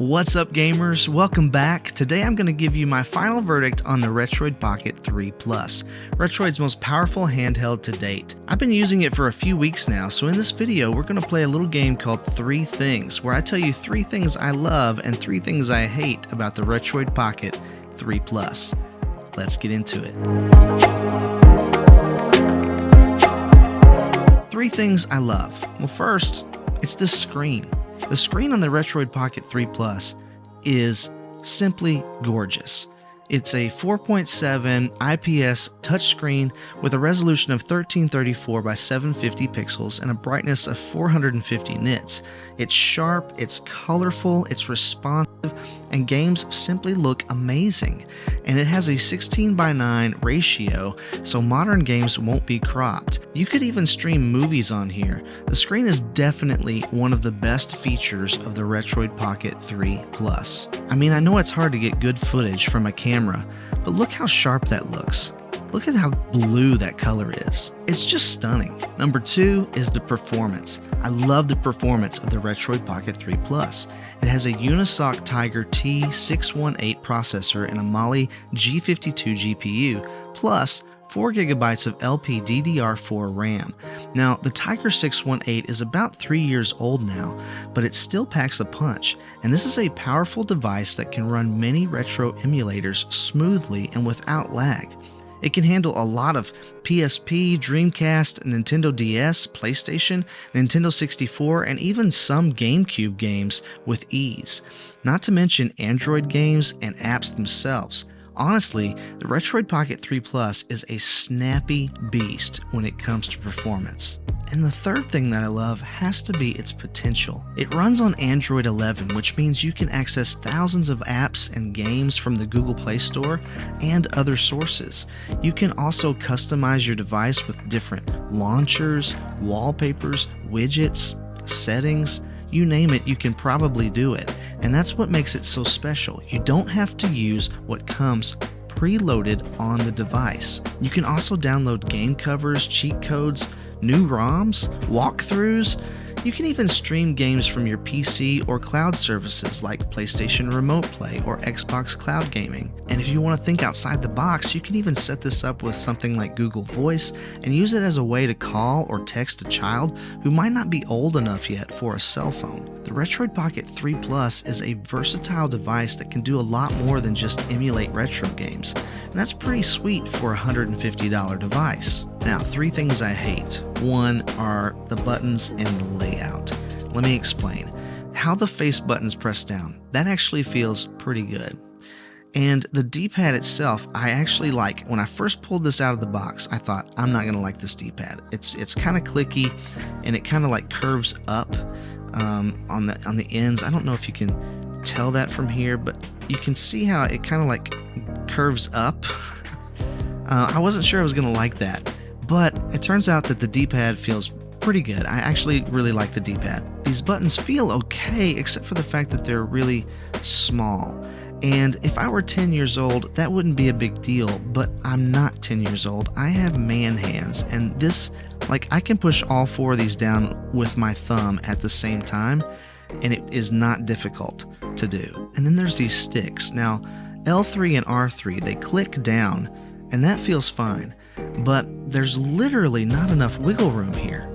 What's up, gamers? Welcome back. Today I'm going to give you my final verdict on the Retroid Pocket 3 Plus, Retroid's most powerful handheld to date. I've been using it for a few weeks now, so in this video we're going to play a little game called 3 Things, where I tell you 3 things I love and 3 things I hate about the Retroid Pocket 3 Plus. Let's get into it. 3 things I love. Well, first, it's this screen. The screen on the Retroid Pocket 3 Plus is simply gorgeous. It's a 4.7 IPS touchscreen with a resolution of 1334 by 750 pixels and a brightness of 450 nits. It's sharp, it's colorful, it's responsive, and games simply look amazing. And it has a 16:9 ratio, so modern games won't be cropped. You could even stream movies on here. The screen is definitely one of the best features of the Retroid Pocket 3 Plus. I mean, I know it's hard to get good footage from a camera, but look how sharp that looks. Look at how blue that color is. It's just stunning. Number 2 is the performance. I love the performance of the Retroid Pocket 3 Plus. It has a Unisoc Tiger T618 processor and a Mali G52 GPU, plus 4 GB of LPDDR4 RAM. Now, the Tiger 618 is about 3 years old now, but it still packs a punch, and this is a powerful device that can run many retro emulators smoothly and without lag. It can handle a lot of PSP, Dreamcast, Nintendo DS, PlayStation, Nintendo 64, and even some GameCube games with ease. Not to mention Android games and apps themselves. Honestly, the Retroid Pocket 3 Plus is a snappy beast when it comes to performance. And the third thing that I love has to be its potential. It runs on Android 11, which means you can access thousands of apps and games from the Google Play Store and other sources. You can also customize your device with different launchers, wallpapers, widgets, settings. You name it, you can probably do it. And that's what makes it so special. You don't have to use what comes preloaded on the device. You can also download game covers, cheat codes, new ROMs, walkthroughs. You can even stream games from your PC or cloud services like PlayStation Remote Play or Xbox Cloud Gaming. And if you want to think outside the box, you can even set this up with something like Google Voice and use it as a way to call or text a child who might not be old enough yet for a cell phone. The Retroid Pocket 3 Plus is a versatile device that can do a lot more than just emulate retro games, and that's pretty sweet for a $150 device. Now, 3 things I hate. 1 are the buttons and the layout. Let me explain. How the face buttons press down, that actually feels pretty good. And the D-pad itself, I actually like. When I first pulled this out of the box, I thought, I'm not going to like this D-pad. It's kind of clicky, and it kind of like curves up on the ends. I don't know if you can tell that from here, but you can see how it kind of like curves up. I wasn't sure I was going to like that, but it turns out that the D-pad feels pretty good. I actually really like the D-pad. These buttons feel okay, except for the fact that they're really small. And if I were 10 years old, that wouldn't be a big deal, but I'm not 10 years old. I have man hands, and this, I can push all 4 of these down with my thumb at the same time, and it is not difficult to do. And then there's these sticks. Now, L3 and R3, they click down, and that feels fine, but there's literally not enough wiggle room here.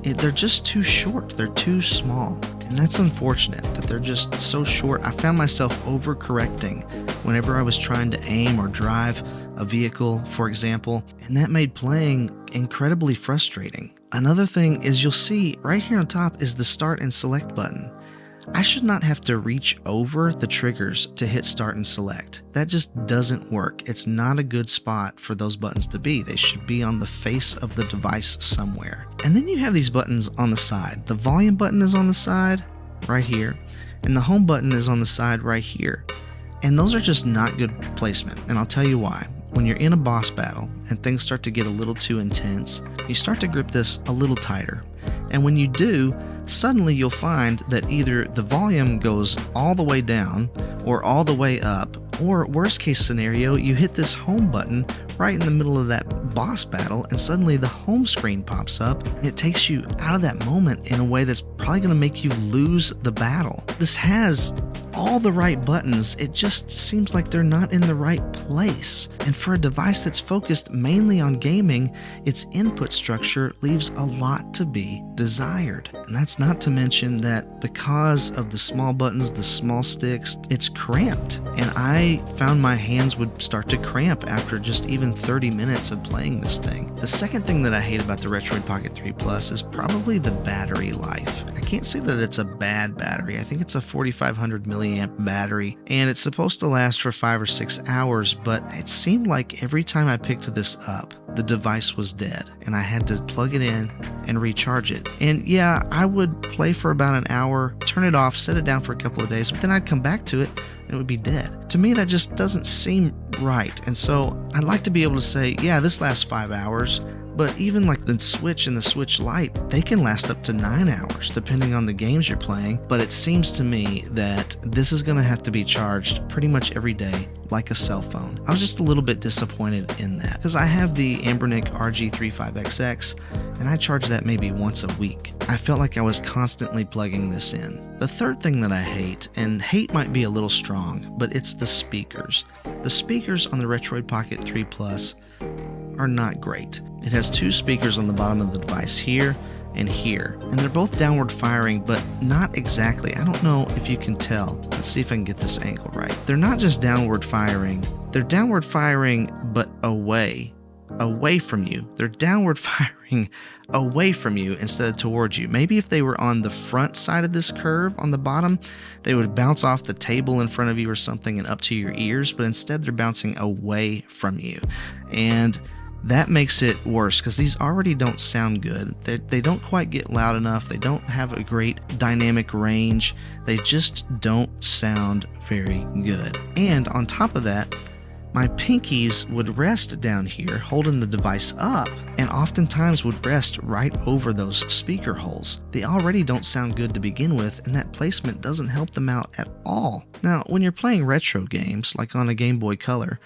They're just too short. They're too small. And that's unfortunate that they're just so short. I found myself overcorrecting whenever I was trying to aim or drive a vehicle, for example, and that made playing incredibly frustrating. Another thing is you'll see right here on top is the start and select button. I should not have to reach over the triggers to hit start and select. That just doesn't work. It's not a good spot for those buttons to be. They should be on the face of the device somewhere. And then you have these buttons on the side. The volume button is on the side right here, and the home button is on the side right here. And those are just not good placement, and I'll tell you why. When you're in a boss battle and things start to get a little too intense, you start to grip this a little tighter. And when you do, suddenly you'll find that either the volume goes all the way down or all the way up, or worst case scenario, you hit this home button right in the middle of that boss battle, and suddenly the home screen pops up, and it takes you out of that moment in a way that's probably going to make you lose the battle. This has all the right buttons, it just seems like they're not in the right place. And for a device that's focused mainly on gaming, its input structure leaves a lot to be desired. And that's not to mention that because of the small buttons, the small sticks, it's cramped. And I found my hands would start to cramp after just even 30 minutes of playing this thing. The second thing that I hate about the Retroid Pocket 3 Plus is probably the battery life. I can't say that it's a bad battery. I think it's a 4500 milliamp battery, and it's supposed to last for 5 or 6 hours, but it seemed like every time I picked this up, the device was dead, and I had to plug it in and recharge it. And yeah, I would play for about an hour, turn it off, set it down for a couple of days, but then I'd come back to it and it would be dead. To me, that just doesn't seem right. And so I'd like to be able to say, yeah, this lasts 5 hours, but even like the Switch and the Switch Lite, they can last up to 9 hours depending on the games you're playing. But it seems to me that this is going to have to be charged pretty much every day like a cell phone. I was just a little bit disappointed in that because I have the Anbernic RG35XX and I charge that maybe once a week. I felt like I was constantly plugging this in. The third thing that I hate, and hate might be a little strong, but it's the speakers. The speakers on the Retroid Pocket 3 Plus are not great. It has 2 speakers on the bottom of the device here and here, and they're both downward firing, but not exactly. I don't know if you can tell. Let's see if I can get this angle right. They're not just downward firing, they're downward firing but away from you. They're downward firing away from you instead of towards you. Maybe if they were on the front side of this curve on the bottom, they would bounce off the table in front of you or something and up to your ears, but instead they're bouncing away from you. And that makes it worse because these already don't sound good. They don't quite get loud enough. They don't have a great dynamic range. They just don't sound very good. And on top of that, my pinkies would rest down here holding the device up and oftentimes would rest right over those speaker holes. They already don't sound good to begin with, and that placement doesn't help them out at all. Now, when you're playing retro games, like on a Game Boy Color,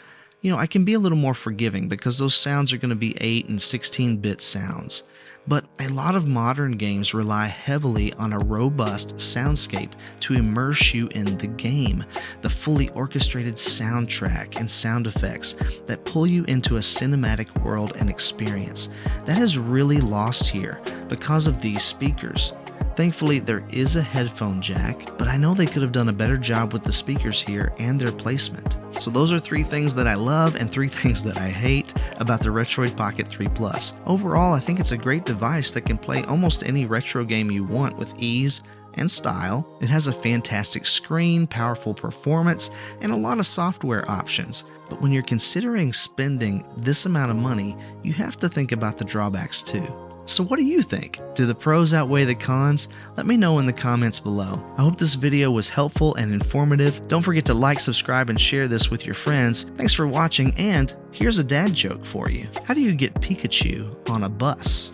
I can be a little more forgiving because those sounds are going to be 8 and 16-bit sounds. But a lot of modern games rely heavily on a robust soundscape to immerse you in the game. The fully orchestrated soundtrack and sound effects that pull you into a cinematic world and experience. That is really lost here because of these speakers. Thankfully, there is a headphone jack, but I know they could have done a better job with the speakers here and their placement. So those are 3 things that I love and 3 things that I hate about the Retroid Pocket 3 Plus. Overall, I think it's a great device that can play almost any retro game you want with ease and style. It has a fantastic screen, powerful performance, and a lot of software options. But when you're considering spending this amount of money, you have to think about the drawbacks too. So what do you think? Do the pros outweigh the cons? Let me know in the comments below. I hope this video was helpful and informative. Don't forget to like, subscribe, and share this with your friends. Thanks for watching, and here's a dad joke for you. How do you get Pikachu on a bus?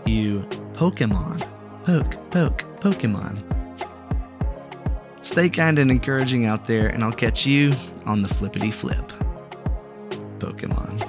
You Pokemon. Pokemon. Stay kind and encouraging out there, and I'll catch you on the flippity flip. Pokemon.